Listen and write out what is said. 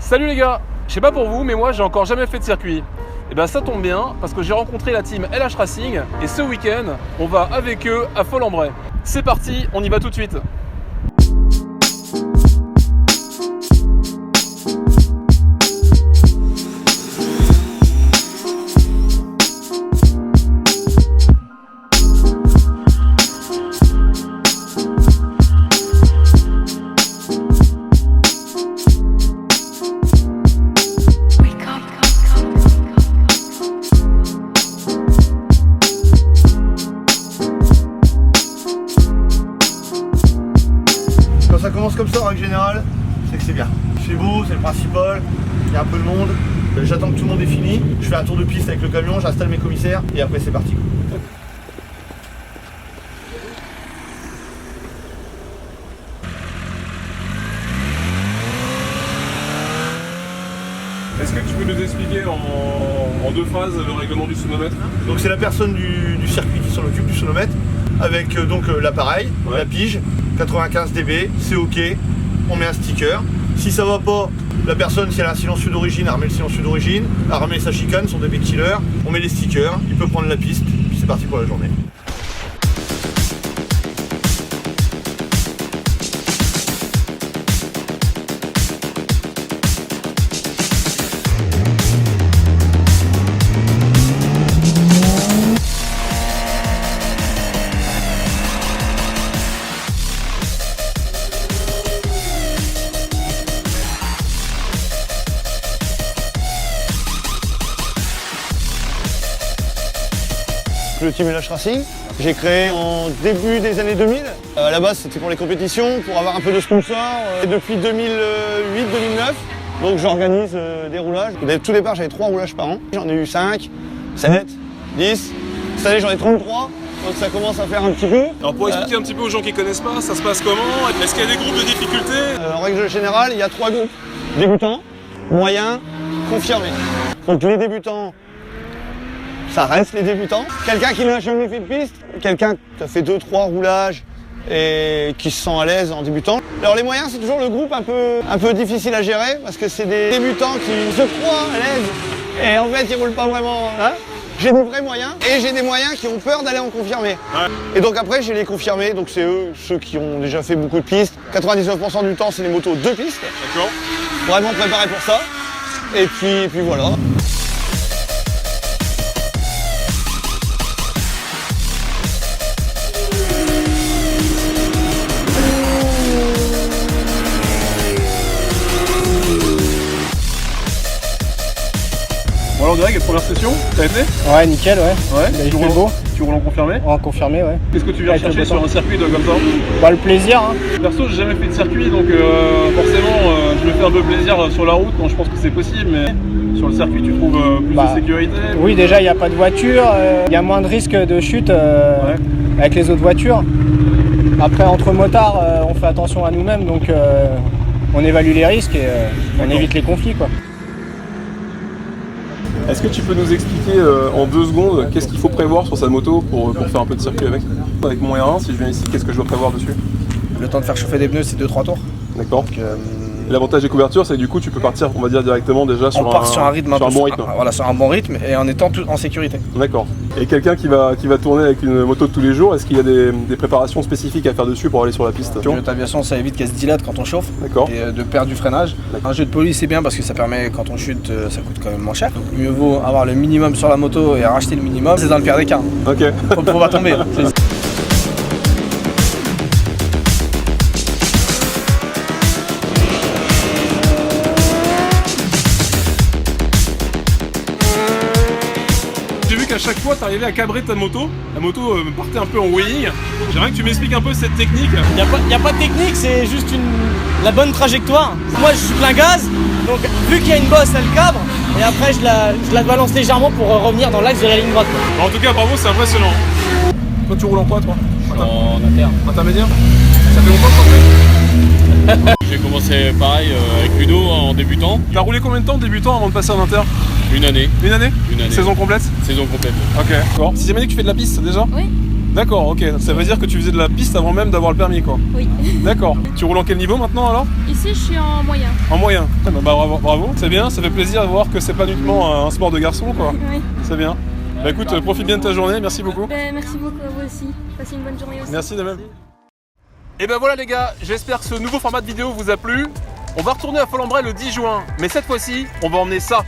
Salut les gars, je sais pas pour vous, mais moi j'ai encore jamais fait de circuit. Et ben ça tombe bien, parce que j'ai rencontré la team LH Racing, et ce week-end, on va avec eux à Folles-en-Bray. C'est parti, on y va tout de suite. Quand ça commence comme ça, en règle générale, c'est que c'est bien. C'est beau, c'est le principal, il y a un peu de monde. J'attends que tout le monde est fini, je fais un tour de piste avec le camion, j'installe mes commissaires et après c'est parti. Est-ce que tu peux nous expliquer en deux phrases le règlement du sonomètre? Donc c'est la personne du circuit qui s'en occupe, du sonomètre, avec l'appareil, la pige, 95 dB, c'est ok, on met un sticker. Si ça va pas, la personne, si elle a un silencieux d'origine, elle remet le silencieux d'origine, elle remet sa chicane, son DB killer, on met les stickers, il peut prendre la piste, puis c'est parti pour la journée. Le team LH Racing, j'ai créé en début des années 2000. À la base, c'était pour les compétitions, pour avoir un peu de sponsors. Et depuis 2008-2009, donc j'organise des roulages. Tout départ, j'avais 3 roulages par an. J'en ai eu 5, 7, 10. Cette année, j'en ai 33. Donc ça commence à faire un petit peu. Alors pour expliquer un petit peu aux gens qui connaissent pas, ça se passe comment? Est-ce qu'il y a des groupes de difficultés? En règle générale, il y a 3 groupes. Débutants, moyens, confirmés. Donc les débutants, ça reste les débutants. Quelqu'un qui n'a jamais fait de piste, quelqu'un qui a fait 2-3 roulages et qui se sent à l'aise en débutant. Alors les moyens, c'est toujours le groupe un peu difficile à gérer parce que c'est des débutants qui se croient à l'aise et en fait ils roulent pas vraiment. Hein. J'ai des vrais moyens et j'ai des moyens qui ont peur d'aller en confirmé. Ouais. Et donc après j'ai les confirmés, donc c'est eux, ceux qui ont déjà fait beaucoup de pistes. 99% du temps c'est des motos 2 pistes. D'accord. Vraiment préparés pour ça. Et puis voilà. Bon alors direct, première session, t'as été? Ouais, nickel, ouais. Ouais, tu roules en confirmé? En confirmé, ouais. Qu'est-ce que tu viens chercher sur un circuit comme ça? Bah le plaisir, hein. Perso, j'ai jamais fait de circuit, donc forcément, je me fais un peu plaisir sur la route quand je pense que c'est possible, mais sur le circuit, tu trouves plus de sécurité? Oui, déjà, il n'y a pas de voiture, il y a moins de risques de chute avec les autres voitures. Après, entre motards, on fait attention à nous-mêmes, donc on évalue les risques et on évite les conflits, quoi. Est-ce que tu peux nous expliquer en 2 secondes qu'est-ce qu'il faut prévoir sur sa moto pour faire un peu de circuit avec? Avec mon R1, si je viens ici, qu'est-ce que je dois prévoir dessus? Le temps de faire chauffer des pneus, c'est 2-3 tours. D'accord. L'avantage des couvertures, c'est que du coup, tu peux partir, on va dire directement déjà sur un rythme, sur un bon rythme. Voilà, sur un bon rythme et en étant tout en sécurité. D'accord. Et quelqu'un qui va tourner avec une moto de tous les jours, est-ce qu'il y a des préparations spécifiques à faire dessus pour aller sur la piste? Le jeu d'aviation, ça évite qu'elle se dilate quand on chauffe. D'accord. Et de perdre du freinage. Un jeu de police, c'est bien parce que ça permet, quand on chute, ça coûte quand même moins cher. Donc mieux vaut avoir le minimum sur la moto et racheter le minimum. C'est dans le pire des cas. Ok. Faut pas tomber. J'ai vu qu'à chaque fois, tu arrivais à cabrer ta moto. La moto partait un peu en weighing. J'aimerais que tu m'expliques un peu cette technique. Il n'y a pas de technique, c'est juste la bonne trajectoire. Moi, je suis plein gaz, donc vu qu'il y a une bosse, elle cabre, et après, je la balance légèrement pour revenir dans l'axe de la ligne droite. En tout cas, bravo, c'est impressionnant. Toi, tu roules en quoi, toi? En inter. Intermédiaire? Ça fait longtemps que t'en fais? J'ai commencé pareil avec Ludo en débutant. T'as roulé combien de temps débutant avant de passer en inter? Une année. Une année? Une année. Saison complète? Saison complète. Ok. Bon. 6ème année que tu fais de la piste déjà? Oui. D'accord, ok. Ça veut dire que tu faisais de la piste avant même d'avoir le permis, quoi. Oui. D'accord. Tu roules en quel niveau maintenant alors? Ici, je suis en moyen. En moyen. Bah, bravo, bravo. C'est bien, ça fait plaisir de voir que c'est pas uniquement un sport de garçon, quoi. Oui. C'est bien. Bah écoute, profite bien de ta journée, merci beaucoup. Merci beaucoup à vous aussi. Passez une bonne journée aussi. Merci de même. Et ben voilà les gars, j'espère que ce nouveau format de vidéo vous a plu. On va retourner à Folembray le 10 juin, mais cette fois-ci, on va emmener ça.